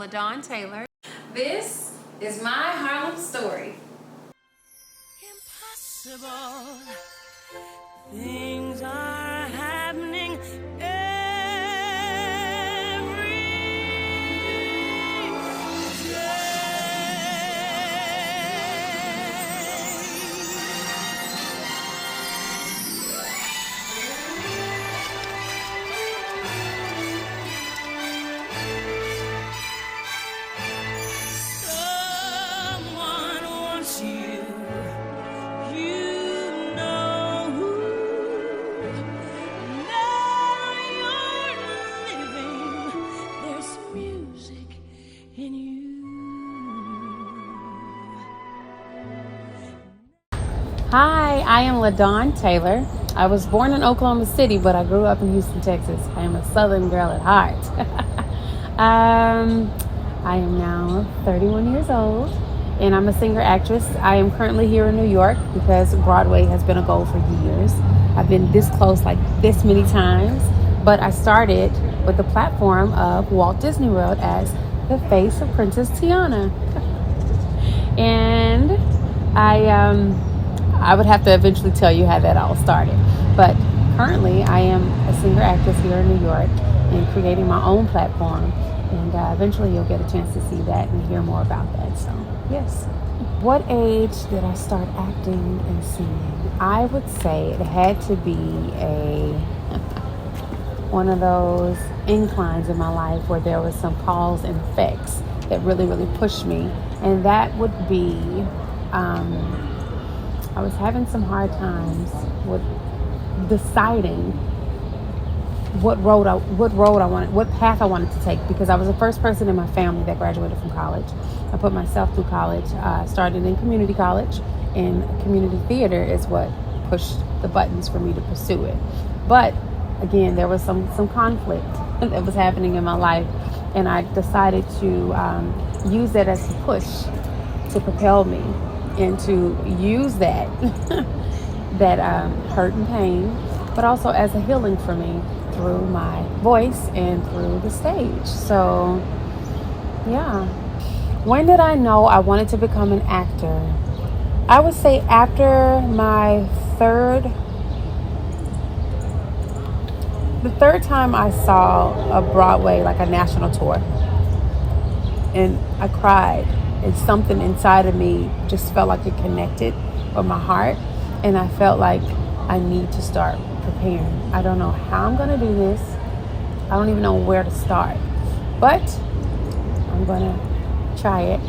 LaDawn Taylor. This is my Harlem story. Impossible things are happening every Someone wants you. You know who. Now you're living. There's music in you. Hi, I am LaDawn Taylor. I was born in Oklahoma City, but I grew up in Houston, Texas. I am a Southern girl at heart. I am now 31 years old, and I'm a singer-actress. I am currently here in New York because Broadway has been a goal for years. I've been this close like this many times, but I started with the platform of Walt Disney World as the face of Princess Tiana. And I would have to eventually tell you how that all started. But currently, I am a singer-actress here in New York and creating my own platform. And eventually, you'll get a chance to see that and hear more about that. So, yes. What age did I start acting and singing? I would say it had to be one of those inclines in my life where there was some cause and effects that really, really pushed me. And that would be... I was having some hard times with deciding what path I wanted to take, because I was the first person in my family that graduated from college. I put myself through college, started in community college, and community theater is what pushed the buttons for me to pursue it. But again, there was some conflict that was happening in my life, and I decided to use that as a push to propel me and to use that hurt and pain, but also as a healing for me through my voice and through the stage. So, yeah. When did I know I wanted to become an actor? I would say after the third time I saw a Broadway, like a national tour, and I cried. And something inside of me just felt like it connected with my heart. And I felt like I need to start preparing. I don't know how I'm going to do this. I don't even know where to start. But I'm going to try it.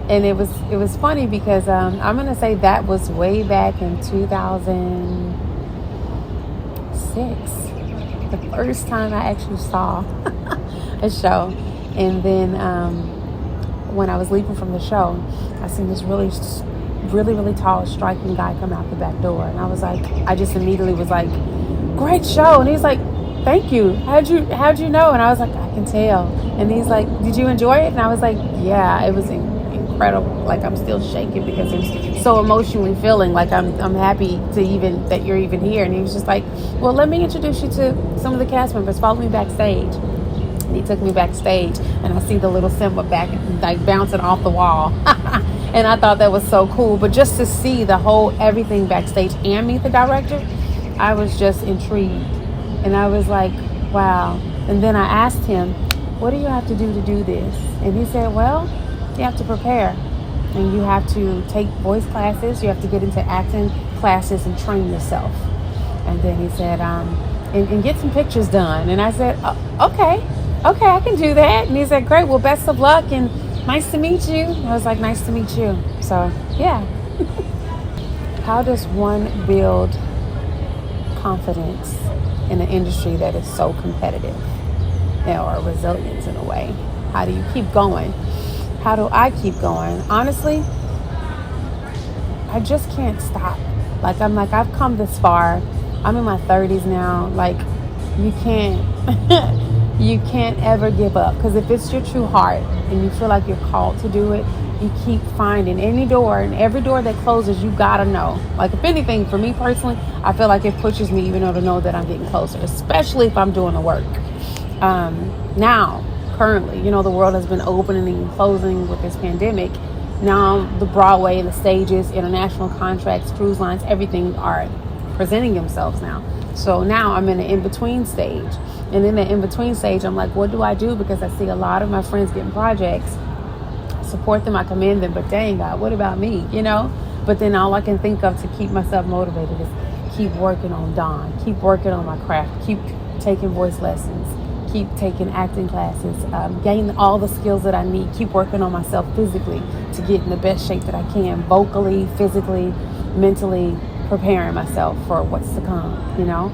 And it was funny because I'm going to say that was way back in 2006. The first time I actually saw a show. And then... when I was leaving from the show, I seen this really, really tall, striking guy come out the back door. And I just immediately was like, great show. And he's like, thank you. How'd you know? And I was like, I can tell. And he's like, did you enjoy it? And I was like, yeah, it was incredible. Like, I'm still shaking because I'm so emotionally feeling like I'm happy that you're even here. And he was just like, well, let me introduce you to some of the cast members. Follow me backstage. He took me backstage, and I see the little Simba back, like bouncing off the wall. And I thought that was so cool. But just to see everything backstage and meet the director, I was just intrigued. And I was like, wow. And then I asked him, what do you have to do this? And he said, well, you have to prepare. And you have to take voice classes. You have to get into acting classes and train yourself. And then he said, and get some pictures done. And I said, okay, I can do that. And he said, great, well, best of luck and nice to meet you. And I was like, nice to meet you. So, yeah. How does one build confidence in an industry that is so competitive, or resilience in a way? How do you keep going? How do I keep going? Honestly, I just can't stop. I've come this far. I'm in my 30s now. Like, you can't ever give up, because if it's your true heart and you feel like you're called to do it, you keep finding any door, and every door that closes, you gotta know. Like, if anything, for me personally, I feel like it pushes me even though to know that I'm getting closer, especially if I'm doing the work. Now, currently. You know, the world has been opening and closing with this pandemic. Now the Broadway and the stages, international contracts, cruise lines, everything are presenting themselves now. So now I'm in the in-between stage. And in the in-between stage, I'm like, what do I do? Because I see a lot of my friends getting projects. Support them, I commend them, but dang God, what about me? You know? But then all I can think of to keep myself motivated is keep working on Dawn, keep working on my craft, keep taking voice lessons, keep taking acting classes, gain all the skills that I need, keep working on myself physically to get in the best shape that I can, vocally, physically, mentally, preparing myself for what's to come, you know?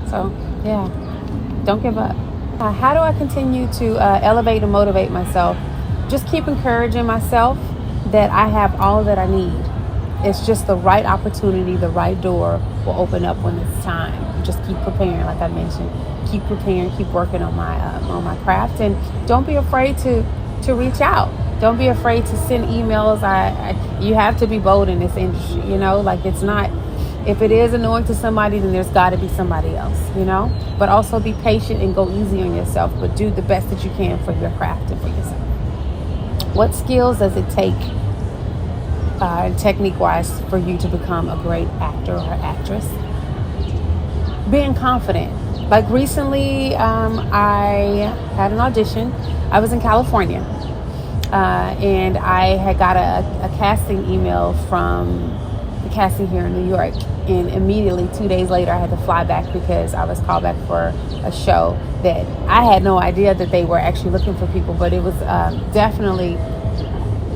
So, yeah, don't give up. How do I continue to elevate and motivate myself? Just keep encouraging myself that I have all that I need. It's just the right opportunity, the right door will open up when it's time. Just keep preparing, like I mentioned. Keep preparing, keep working on my craft, and don't be afraid to reach out. Don't be afraid to send emails. You have to be bold in this industry, you know. Like, it's not. If it is annoying to somebody, then there's got to be somebody else, you know. But also be patient and go easy on yourself. But do the best that you can for your craft and for yourself. What skills does it take, technique-wise, for you to become a great actor or actress? Being confident. Like recently, I had an audition. I was in California, and I had got a casting email from the casting here in New York. And immediately, 2 days later, I had to fly back because I was called back for a show that I had no idea that they were actually looking for people. But it was definitely,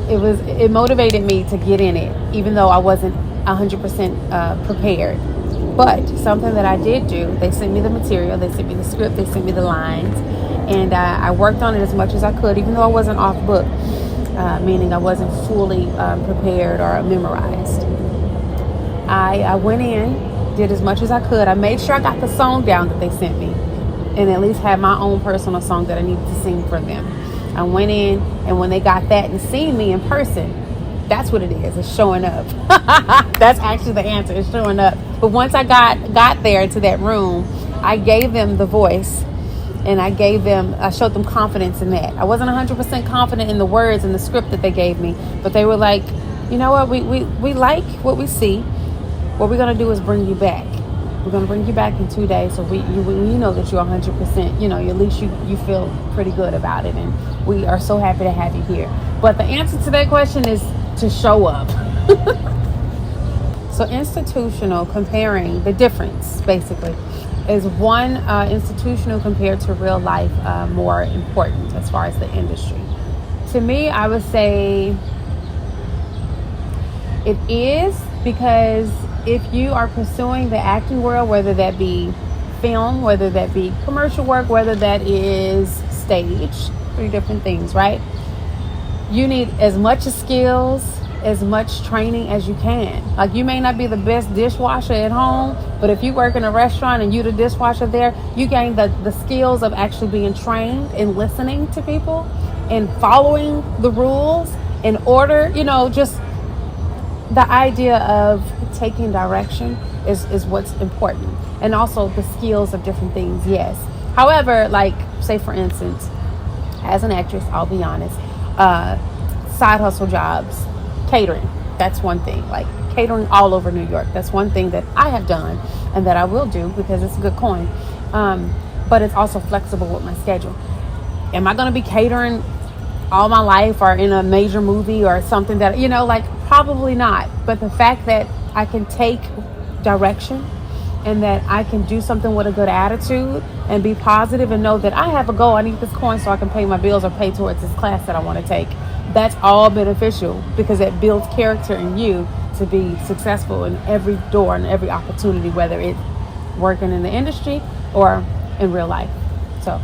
it motivated me to get in it, even though I wasn't 100% prepared. But something that I did do, they sent me the material, they sent me the script, they sent me the lines, and I worked on it as much as I could, even though I wasn't off book, meaning I wasn't fully prepared or memorized. I went in, did as much as I could. I made sure I got the song down that they sent me, and at least had my own personal song that I needed to sing for them. I went in, and when they got that and seen me in person, that's what it is. It's showing up. That's actually the answer. It's showing up. But once I got there to that room, I gave them the voice, and I showed them confidence in that. I wasn't 100% confident in the words and the script that they gave me, but they were like, you know what, we like what we see. What we're going to do is bring you back. We're going to bring you back in 2 days, so you know that you're 100%, you know, at least you feel pretty good about it, and we are so happy to have you here. But the answer to that question is to show up. So institutional, comparing the difference, basically, is one institutional compared to real life more important as far as the industry? To me, I would say it is, because if you are pursuing the acting world, whether that be film, whether that be commercial work, whether that is stage, 3 different things, right? You need as much skills, as much training as you can. Like, you may not be the best dishwasher at home, but if you work in a restaurant and you're the dishwasher there, you gain the skills of actually being trained and listening to people and following the rules in order, you know, just the idea of taking direction is what's important. And also the skills of different things, yes. However, like, say for instance, as an actress, I'll be honest, side hustle jobs, catering, that's one thing. Like, catering all over New York, that's one thing that I have done and that I will do because it's a good coin. But it's also flexible with my schedule. Am I going to be catering all my life, or in a major movie or something that, you know, like, probably not. But the fact that I can take direction and that I can do something with a good attitude and be positive and know that I have a goal, I need this coin so I can pay my bills or pay towards this class that I want to take, that's all beneficial, because it builds character in you to be successful in every door and every opportunity, whether it's working in the industry or in real life. So,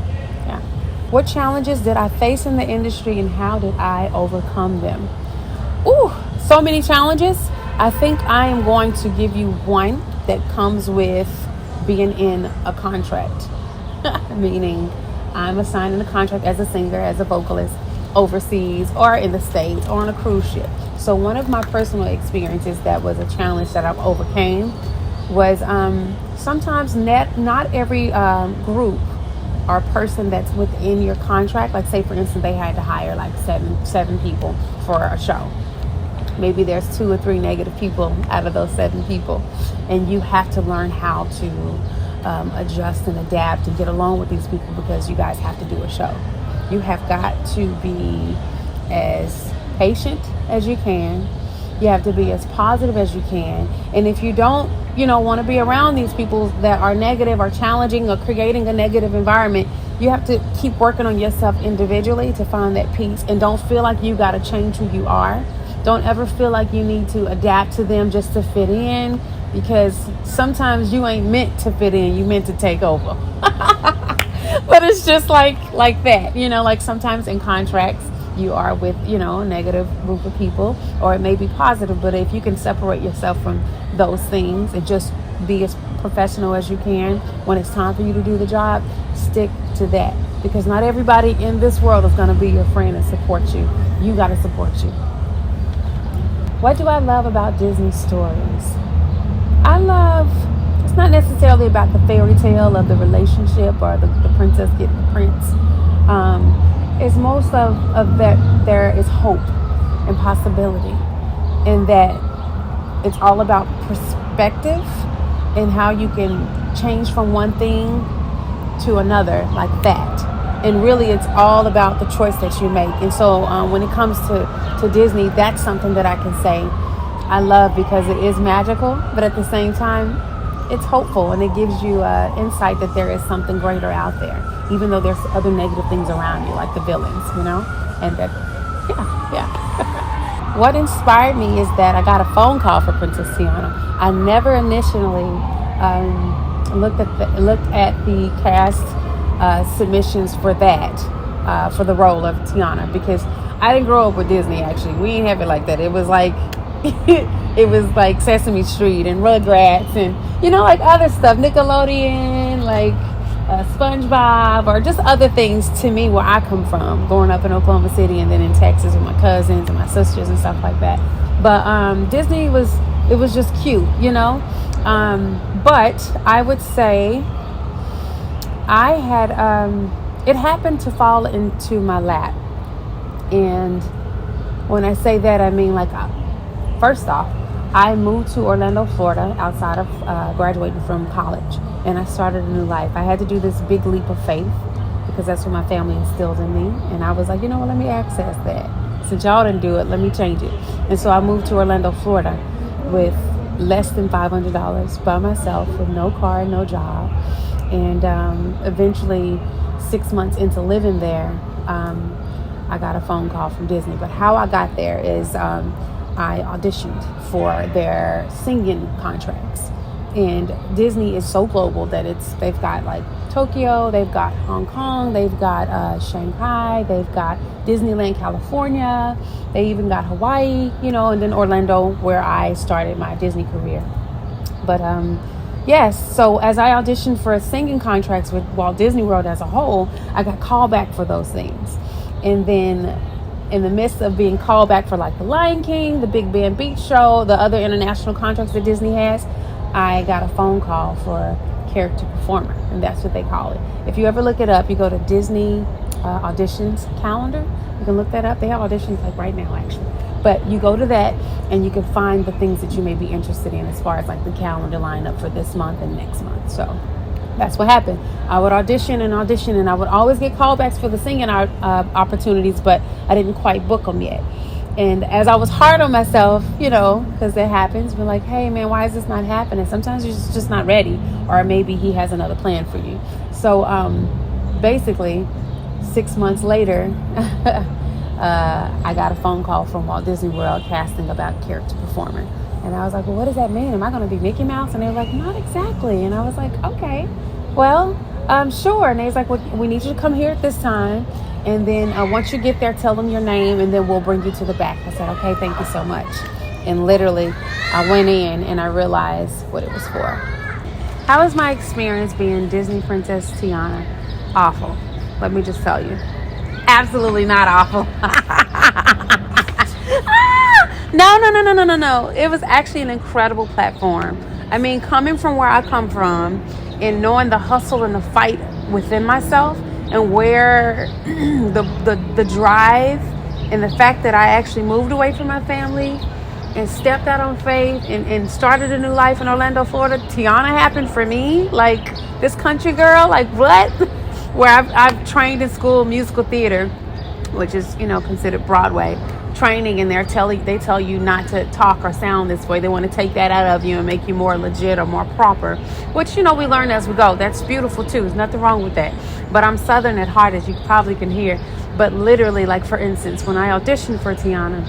yeah. What challenges did I face in the industry and how did I overcome them? Ooh, so many challenges. I think I am going to give you one that comes with being in a contract, meaning I'm assigned in a contract as a singer, as a vocalist, overseas or in the States or on a cruise ship. So one of my personal experiences that was a challenge that I've overcame was sometimes not every group or a person that's within your contract, like say for instance they had to hire like seven people for a show. Maybe there's 2 or 3 negative people out of those 7 people, and you have to learn how to adjust and adapt and get along with these people because you guys have to do a show. You have got to be as patient as you can. You have to be as positive as you can. And if you don't, want to be around these people that are negative or challenging or creating a negative environment, you have to keep working on yourself individually to find that peace. And don't feel like you got to change who you are. Don't ever feel like you need to adapt to them just to fit in, because sometimes you ain't meant to fit in, you meant to take over. But it's just like that, like sometimes in contracts you are with, a negative group of people, or it may be positive, but if you can separate yourself from those things and just be as professional as you can when it's time for you to do the job, stick to that, because not everybody in this world is going to be your friend and support you. You got to support you. What do I love about Disney stories? It's not necessarily about the fairy tale of the relationship or the princess getting the prince. It's most of that there is hope and possibility, and that it's all about perspective and how you can change from one thing to another like that. And really it's all about the choice that you make. And so when it comes to Disney, that's something that I can say I love, because it is magical, but at the same time it's hopeful, and it gives you insight that there is something greater out there, even though there's other negative things around you, like the villains, and that, yeah. What inspired me is that I got a phone call for Princess Tiana. I never initially looked at the cast submissions for that, for the role of Tiana, because I didn't grow up with Disney. Actually, we didn't have it like that. It was like it was like Sesame Street and Rugrats and like other stuff, Nickelodeon, like SpongeBob, or just other things to me where I come from, growing up in Oklahoma City and then in Texas with my cousins and my sisters and stuff like that. But Disney was just cute, but I would say I had it happened to fall into my lap. And when I say that, I mean, like, first off, I moved to Orlando, Florida, outside of graduating from college, and I started a new life. I had to do this big leap of faith, because that's what my family instilled in me. And I was like, let me access that. Since y'all didn't do it, let me change it. And so I moved to Orlando, Florida with less than $500 by myself, with no car, no job. And eventually, 6 months into living there, I got a phone call from Disney. But how I got there is I auditioned for their singing contracts. And Disney is so global that they've got like Tokyo, they've got Hong Kong, they've got Shanghai, they've got Disneyland, California, they even got Hawaii, and then Orlando, where I started my Disney career. But yes, so as I auditioned for singing contracts with Walt Disney World as a whole, I got called back for those things. And then in the midst of being called back for like the Lion King, the Big Band Beach Show, the other international contracts that Disney has, I got a phone call for character performer, and that's what they call it. If you ever look it up, you go to Disney auditions calendar. You can look that up. They have auditions like right now, actually. But you go to that and you can find the things that you may be interested in as far as like the calendar lineup for this month and next month. So that's what happened. I would audition, and I would always get callbacks for the singing opportunities, but I didn't quite book them yet. And as I was hard on myself, because it happens, but like, hey man, why is this not happening? Sometimes you're just not ready, or maybe he has another plan for you. So basically 6 months later, I got a phone call from Walt Disney World casting about character performer. And I was like, well, what does that mean? Am I going to be Mickey Mouse? And they were like, not exactly. And I was like, okay, well, sure. And they was like, well, we need you to come here at this time. And then once you get there, tell them your name, and then we'll bring you to the back. I said, okay, thank you so much. And literally, I went in and I realized what it was for. How was my experience being Disney Princess Tiana? Awful. Let me just tell you. Absolutely not awful. No. It was actually an incredible platform. I mean, coming from where I come from and knowing the hustle and the fight within myself, and where the drive and the fact that I actually moved away from my family and stepped out on faith and started a new life in Orlando, Florida. Tiana happened for me, like this country girl, like what? Where I've trained in school musical theater, which is, considered Broadway training, and they tell you not to talk or sound this way. They want to take that out of you and make you more legit or more proper, which, we learn as we go. That's beautiful too. There's nothing wrong with that. But I'm Southern at heart, as you probably can hear. But literally, like for instance, when I auditioned for Tiana,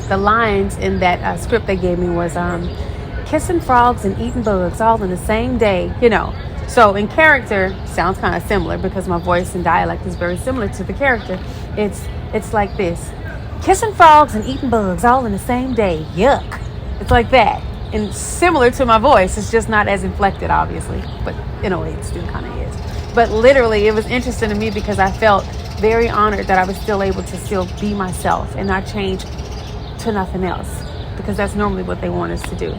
the lines in that script they gave me was kissing frogs and eating bugs all in the same day, So in character, sounds kind of similar because my voice and dialect is very similar to the character. It's like this: kissing frogs and eating bugs all in the same day. Yuck. It's like that. And similar to my voice. It's just not as inflected, obviously. But in a way, it still kind of is. But literally, it was interesting to me because I felt very honored that I was still able to still be myself and not change to nothing else, because that's normally what they want us to do,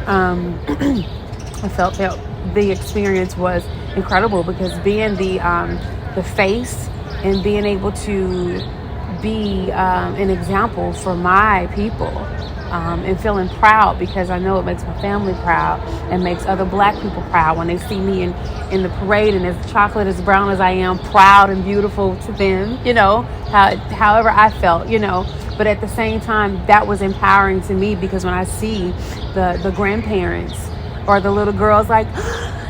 I felt that the experience was incredible because being the face and being able to be an example for my people, and feeling proud because I know it makes my family proud and makes other black people proud when they see me in the parade and as chocolate as brown as I am, proud and beautiful to them, however I felt, But at the same time, that was empowering to me because when I see the grandparents or the little girls, like,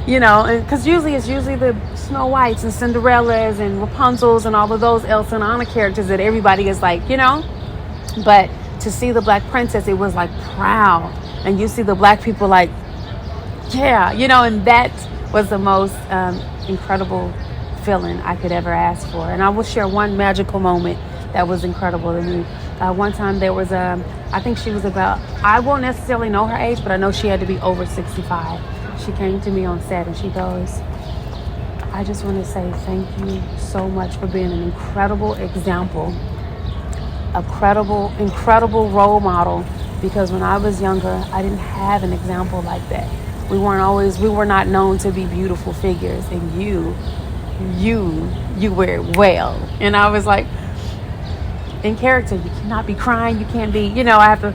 because usually it's the Snow Whites and Cinderellas and Rapunzels and all of those Elsa and Anna characters that everybody is like, But to see the Black Princess, it was like proud. And you see the black people like, yeah, and that was the most incredible feeling I could ever ask for. And I will share one magical moment that was incredible to me. One time there was I think she was about, I won't necessarily know her age, but I know she had to be over 65. She came to me on set and she goes, I just want to say thank you so much for being an incredible example, a incredible role model, because when I was younger, I didn't have an example like that. We were not known to be beautiful figures, and you wear it well. And I was like, in character, you cannot be crying, you can't be, I have to,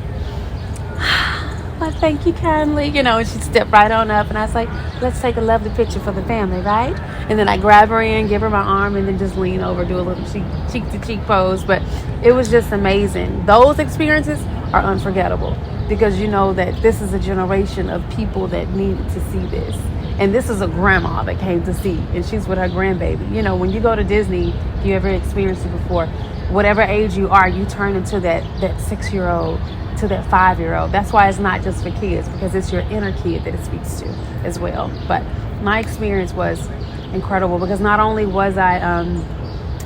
thank you kindly, and she'd step right on up and I was like, let's take a lovely picture for the family, right? And then I grab her in, give her my arm, and then just lean over, do a little cheek to cheek pose. But it was just amazing. Those experiences are unforgettable because you know that this is a generation of people that needed to see this. And this is a grandma that came to see, and she's with her grandbaby. When you go to Disney, if you ever experienced it before, whatever age you are, you turn into that 6-year-old to that 5-year-old. That's why it's not just for kids, because it's your inner kid that it speaks to as well. But my experience was incredible because not only was I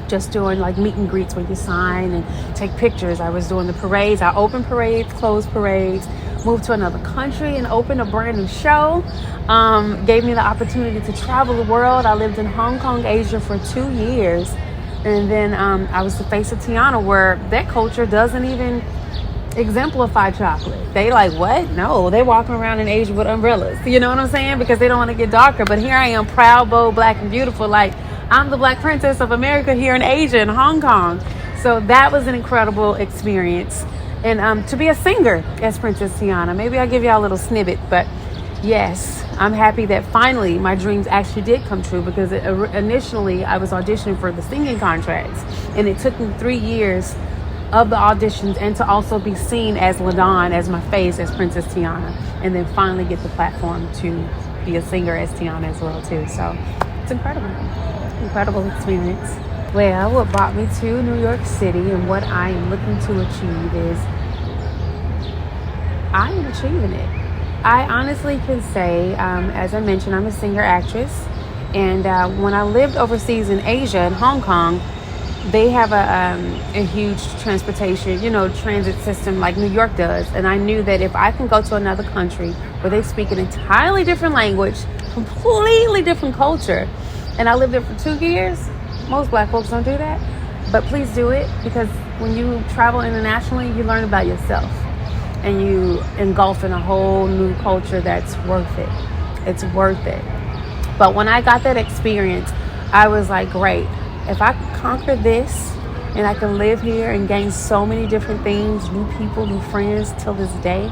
just doing like meet and greets where you sign and take pictures, I was doing the parades. I opened parades, closed parades, moved to another country and opened a brand new show. Gave me the opportunity to travel the world. I lived in Hong Kong, Asia for 2 years. And then I was the face of Tiana, where that culture doesn't even exemplify chocolate. They like, what? No, they walking around in Asia with umbrellas. You know what I'm saying? Because they don't want to get darker. But here I am, proud, bold, black, and beautiful. Like, I'm the Black Princess of America here in Asia, in Hong Kong. So that was an incredible experience. And to be a singer as Princess Tiana. Maybe I'll give y'all a little snippet. But yes, I'm happy that finally my dreams actually did come true, because initially I was auditioning for the singing contracts. And it took me 3 years of the auditions and to also be seen as LaDawn, as my face, as Princess Tiana, and then finally get the platform to be a singer as Tiana as well too. So it's incredible experience. Well, what brought me to New York City and what I am looking to achieve is I am achieving it. I honestly can say, as I mentioned, I'm a singer actress, and when I lived overseas in Asia, in Hong Kong, they have a huge transportation, transit system like New York does. And I knew that if I can go to another country where they speak an entirely different language, completely different culture, and I lived there for 2 years, most black folks don't do that. But please do it, because when you travel internationally, you learn about yourself and you engulf in a whole new culture that's worth it. It's worth it. But when I got that experience, I was like, great, if I conquer this and I can live here and gain so many different things, new people, new friends till this day,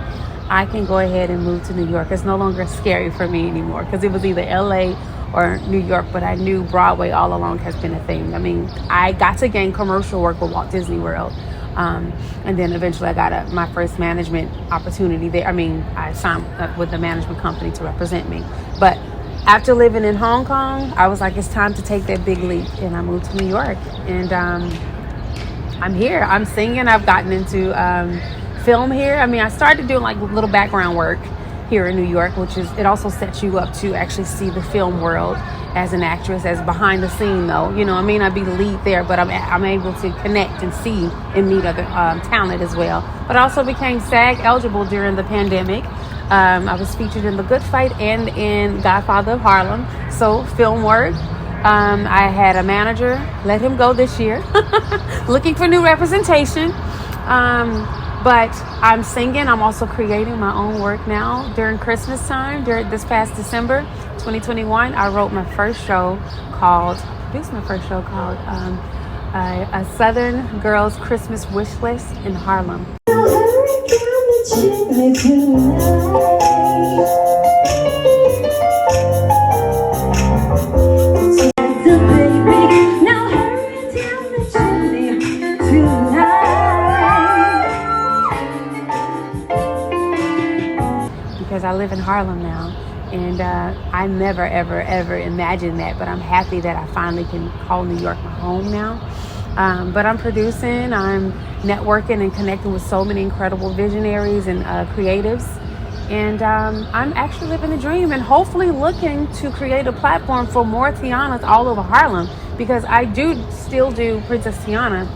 I can go ahead and move to New York. It's no longer scary for me anymore because it was either LA or New York, but I knew Broadway all along has been a thing. I mean, I got to gain commercial work with Walt Disney World. And then eventually I got my first management opportunity there. I mean, I signed up with the management company to represent me. But after living in Hong Kong, I was like, it's time to take that big leap. And I moved to New York. And I'm here. I'm singing. I've gotten into film here. I mean, I started doing like little background work here in New York, which is, it also sets you up to actually see the film world as an actress, as behind the scene though. You know, I may not be the lead there, but I'm able to connect and see and meet other talent as well. But I also became SAG eligible during the pandemic. I was featured in The Good Fight and in Godfather of Harlem. So film work. I had a manager, let him go this year, looking for new representation. But I'm singing. I'm also creating my own work now during Christmas time. During this past December 2021, I wrote my first show called, A Southern Girls Christmas Wish List in Harlem. Because I live in Harlem now, and I never, ever, ever imagined that, but I'm happy that I finally can call New York my home now. But I'm producing, I'm networking and connecting with so many incredible visionaries and creatives, and I'm actually living the dream and hopefully looking to create a platform for more Tianas all over Harlem, because I do still do Princess Tiana.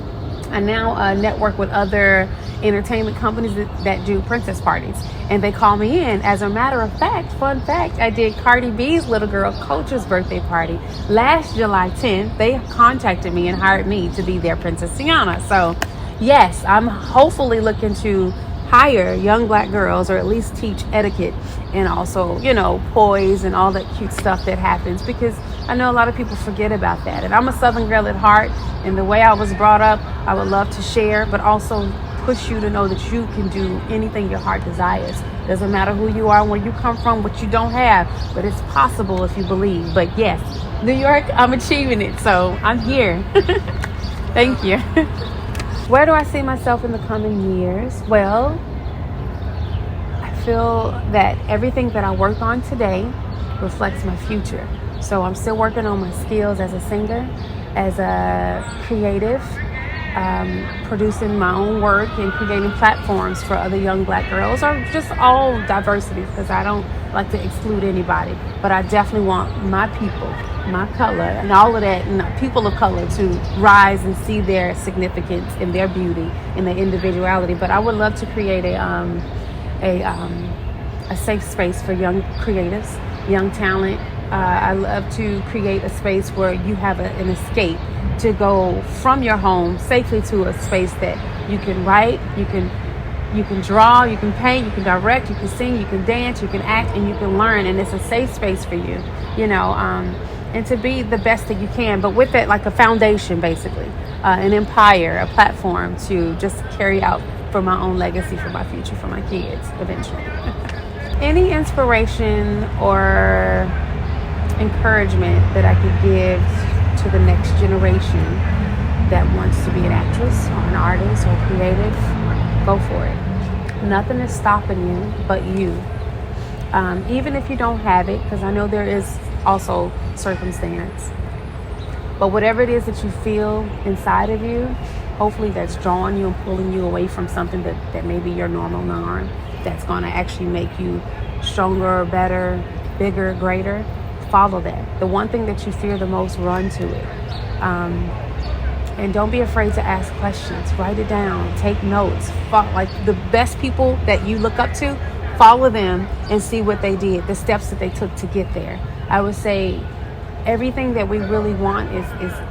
I now network with other entertainment companies that do princess parties, and they call me in. As a matter of fact, fun fact, I did Cardi B's little girl Coach's birthday party last July 10th. They contacted me and hired me to be their Princess Tiana. So yes, I'm hopefully looking to hire young black girls, or at least teach etiquette and also, you know, poise and all that cute stuff that happens, because I know a lot of people forget about that. And I'm a Southern girl at heart, and the way I was brought up, I would love to share, but also push you to know that you can do anything your heart desires. Doesn't matter who you are, where you come from, what you don't have, but it's possible if you believe. But yes, New York, I'm achieving it, so I'm here. Thank you. Where do I see myself in the coming years? Well, I feel that everything that I work on today reflects my future. So I'm still working on my skills as a singer, as a creative, producing my own work and creating platforms for other young black girls, or just all diversity, because I don't like to exclude anybody. But I definitely want my people, my color, and all of that, and people of color to rise and see their significance and their beauty and their individuality. But I would love to create a safe space for young creatives, young talent. I love to create a space where you have an escape to go from your home safely to a space that you can write, you can draw, you can paint, you can direct, you can sing, you can dance, you can act, and you can learn. And it's a safe space for you, you know, and to be the best that you can. But with it, like a foundation, basically, an empire, a platform to just carry out for my own legacy, for my future, for my kids eventually. Any inspiration or encouragement that I could give to the next generation that wants to be an actress or an artist or creative, go for it. Nothing is stopping you but you. Even if you don't have it, because I know there is also circumstance, but whatever it is that you feel inside of you, hopefully that's drawing you and pulling you away from something that may be your normal norm, that's going to actually make you stronger, better, bigger, greater. Follow that. The one thing that you fear the most, run to it. And don't be afraid to ask questions. Write it down. Take notes. Like the best people that you look up to, follow them and see what they did, the steps that they took to get there. I would say everything that we really want is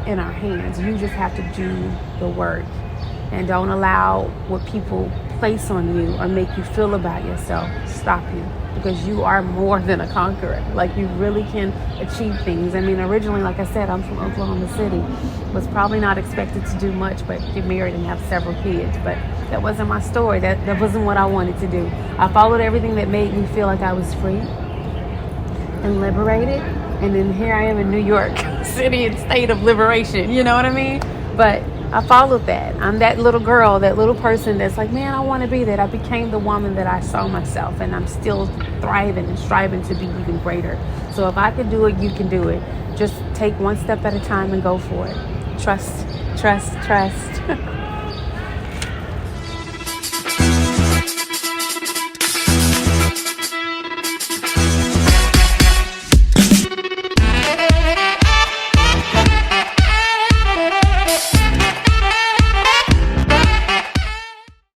in our hands. You just have to do the work. And don't allow what people place on you or make you feel about yourself stop you, because you are more than a conqueror. Like, you really can achieve things. I mean, originally, like I said, I'm from Oklahoma City. Was probably not expected to do much but get married and have several kids. But that wasn't my story. That wasn't what I wanted to do. I followed everything that made me feel like I was free and liberated. And then here I am in New York City and state of liberation. You know what I mean? But I followed that. I'm that little girl, that little person that's like, man, I want to be that. I became the woman that I saw myself, and I'm still thriving and striving to be even greater. So if I can do it, you can do it. Just take one step at a time and go for it. Trust, trust, trust.